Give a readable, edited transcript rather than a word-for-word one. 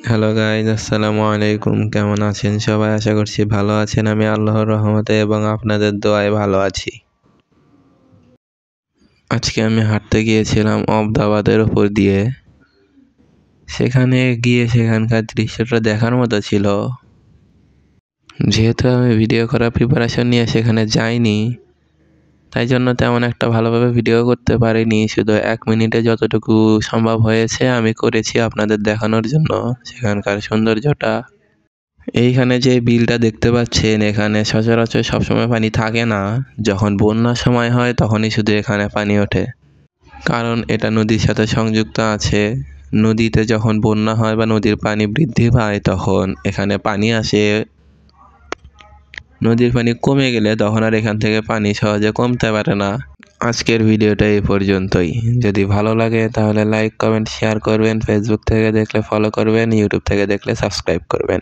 Hello guys, আসসালামু আলাইকুম। কেমন আছেন সবাই? আশা করছি ভালো আছেন। আমি আল্লাহর রহমতে এবং আপনাদের দোয়ায় ভালো আছি। আজকে আমি হাঁটতে গিয়েছিলাম অবদাবাদের উপর দিয়ে। সেখানে গিয়ে সেখানকার দৃশ্যটা দেখার মতো ছিল। যেহেতু আমি ভিডিও করার প্রিপারেশন নিয়ে সেখানে যাইনি, তাই জন্য তেমন একটা ভালোভাবে ভিডিও করতে পারিনি। শুধু 1 মিনিটে যতটুকু সম্ভব হয়েছে আমি করেছি আপনাদের দেখানোর জন্য সেখানকার সৌন্দর্যটা। এইখানে যে বিলটা দেখতে পাচ্ছেন, এখানে সচরাচর সবসময় পানি থাকে না। যখন বন্যার সময় হয় তখনই শুধু এখানে পানি ওঠে, কারণ এটা নদীর সাথে সংযুক্ত আছে। নদীতে যখন বন্যা হয় বা নদীর পানি বৃদ্ধি পায় তখন এখানে পানি আসে। নদীর পানি কমে গেলে তখন আর এখান থেকে পানি সহজে কমতে পারে না। আজকের ভিডিওটা এই পর্যন্তই। যদি ভালো লাগে তাহলে লাইক, কমেন্ট, শেয়ার করবেন। ফেসবুক থেকে দেখলে ফলো করবেন, ইউটিউব থেকে দেখলে সাবস্ক্রাইব করবেন।